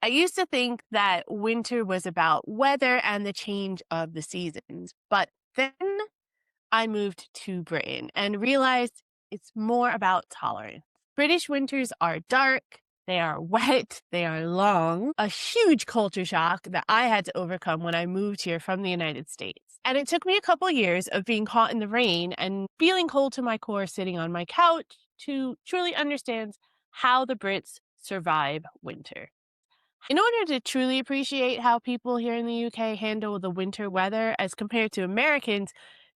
I used to think that winter was about weather and the change of the seasons, but then I moved to Britain and realized it's more about tolerance. British winters are dark, they are wet, they are long, a huge culture shock that I had to overcome when I moved here from the United States. And it took me a couple years of being caught in the rain and feeling cold to my core sitting on my couch to truly understand how the Brits survive winter. In order to truly appreciate how people here in the UK handle the winter weather as compared to Americans,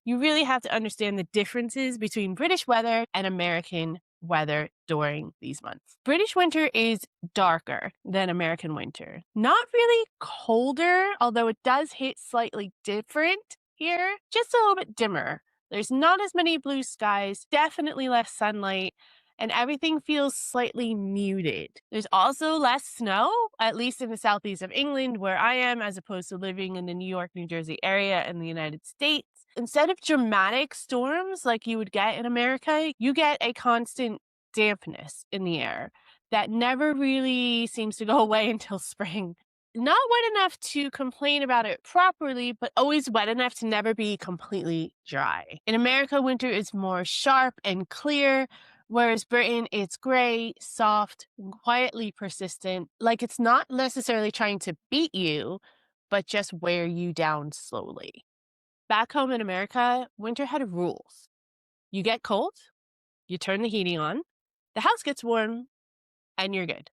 you really have to understand the differences between British weather and American weather during these months. British winter is darker than American winter. Not really colder, although it does hit slightly different here, just a little bit dimmer. There's not as many blue skies, definitely less sunlight, and everything feels slightly muted. There's also less snow, at least in the southeast of England, where I am, as opposed to living in the New York, New Jersey area in the United States. Instead of dramatic storms like you would get in America, you get a constant dampness in the air that never really seems to go away until spring. Not wet enough to complain about it properly, but always wet enough to never be completely dry. In America, winter is more sharp and clear, whereas Britain, it's gray, soft, and quietly persistent, like it's not necessarily trying to beat you, but just wear you down slowly. Back home in America, winter had rules. You get cold, you turn the heating on, the house gets warm, and you're good.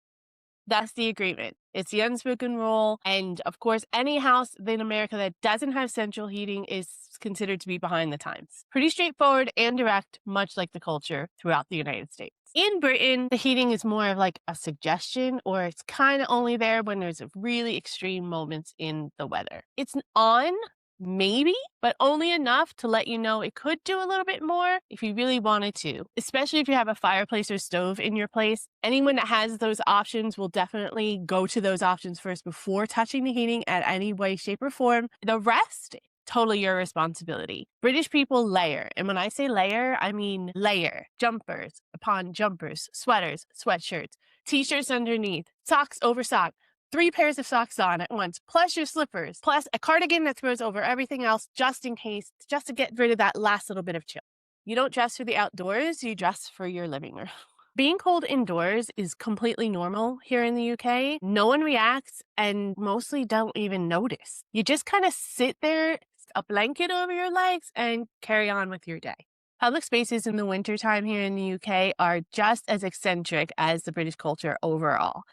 That's the agreement. It's the unspoken rule. And of course, any house in America that doesn't have central heating is considered to be behind the times. Pretty straightforward and direct, much like the culture throughout the United States. In Britain, the heating is more of like a suggestion, or it's kind of only there when there's really extreme moments in the weather. It's on, maybe, but only enough to let you know it could do a little bit more if you really wanted to, especially if you have a fireplace or stove in your place. Anyone that has those options will definitely go to those options first before touching the heating at any way, shape, or form. The rest, totally your responsibility. British people layer. And when I say layer, I mean layer. Jumpers upon jumpers, sweaters, sweatshirts, t-shirts underneath, socks over socks. 3 pairs of socks on at once, plus your slippers, plus a cardigan that throws over everything else just in case, just to get rid of that last little bit of chill. You don't dress for the outdoors, you dress for your living room. Being cold indoors is completely normal here in the UK. No one reacts and mostly don't even notice. You just kind of sit there, a blanket over your legs, and carry on with your day. Public spaces in the wintertime here in the UK are just as eccentric as the British culture overall.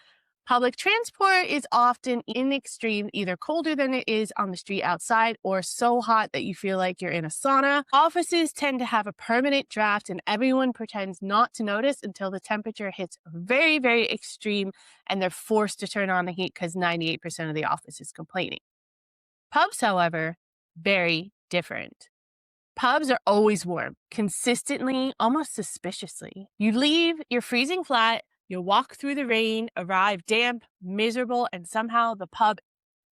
Public transport is often in the extreme, either colder than it is on the street outside or so hot that you feel like you're in a sauna. Offices tend to have a permanent draft and everyone pretends not to notice until the temperature hits very, very extreme and they're forced to turn on the heat because 98% of the office is complaining. Pubs, however, very different. Pubs are always warm, consistently, almost suspiciously. You leave, you're freezing flat, you walk through the rain, arrive damp, miserable, and somehow the pub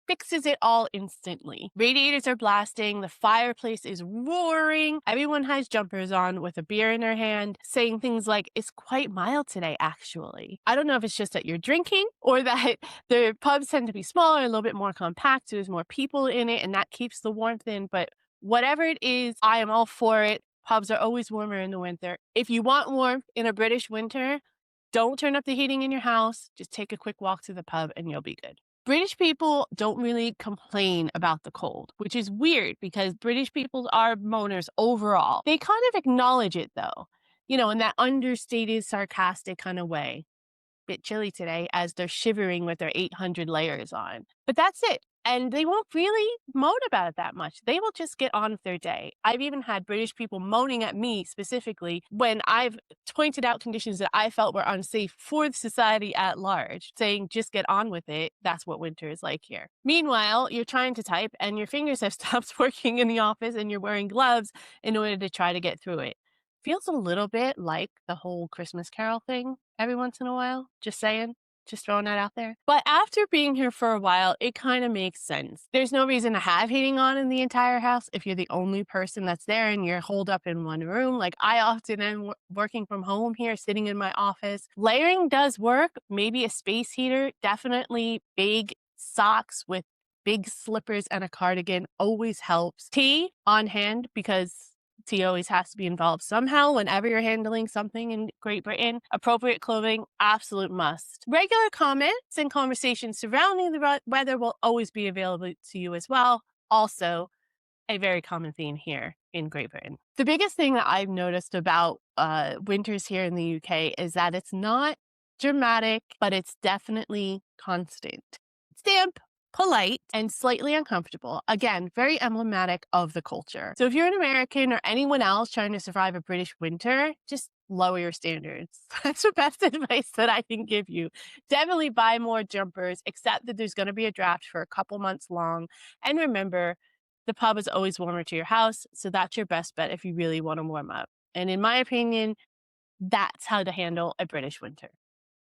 fixes it all instantly. Radiators are blasting, the fireplace is roaring, everyone has jumpers on with a beer in their hand, saying things like, "It's quite mild today, actually." I don't know if it's just that you're drinking or that the pubs tend to be smaller, a little bit more compact, so there's more people in it, and that keeps the warmth in, but whatever it is, I am all for it. Pubs are always warmer in the winter. If you want warmth in a British winter, don't turn up the heating in your house. Just take a quick walk to the pub and you'll be good. British people don't really complain about the cold, which is weird because British people are moaners overall. They kind of acknowledge it though, in that understated, sarcastic kind of way. Bit chilly today as they're shivering with their 800 layers on. But that's it. And they won't really moan about it that much. They will just get on with their day. I've even had British people moaning at me specifically when I've pointed out conditions that I felt were unsafe for the society at large, saying, just get on with it. That's what winter is like here. Meanwhile, you're trying to type and your fingers have stopped working in the office and you're wearing gloves in order to try to get through it. Feels a little bit like the whole Christmas Carol thing every once in a while. Just saying. Just throwing that out there. But after being here for a while, it kind of makes sense. There's no reason to have heating on in the entire house if you're the only person that's there and you're holed up in one room. Like I often am working from home here, sitting in my office. Layering does work. Maybe a space heater, definitely big socks with big slippers and a cardigan always helps. Tea on hand because tea always has to be involved somehow whenever you're handling something in Great Britain. Appropriate clothing, absolute must. Regular comments and conversations surrounding the weather will always be available to you as well. Also, a very common theme here in Great Britain. The biggest thing that I've noticed about winters here in the UK is that it's not dramatic, but it's definitely constant. It's damp, polite, and slightly uncomfortable. Again, very emblematic of the culture. So if you're an American or anyone else trying to survive a British winter, just lower your standards. That's the best advice that I can give you. Definitely buy more jumpers, accept that there's going to be a draft for a couple months long. And remember, the pub is always warmer to your house, so that's your best bet if you really want to warm up. And in my opinion, that's how to handle a British winter.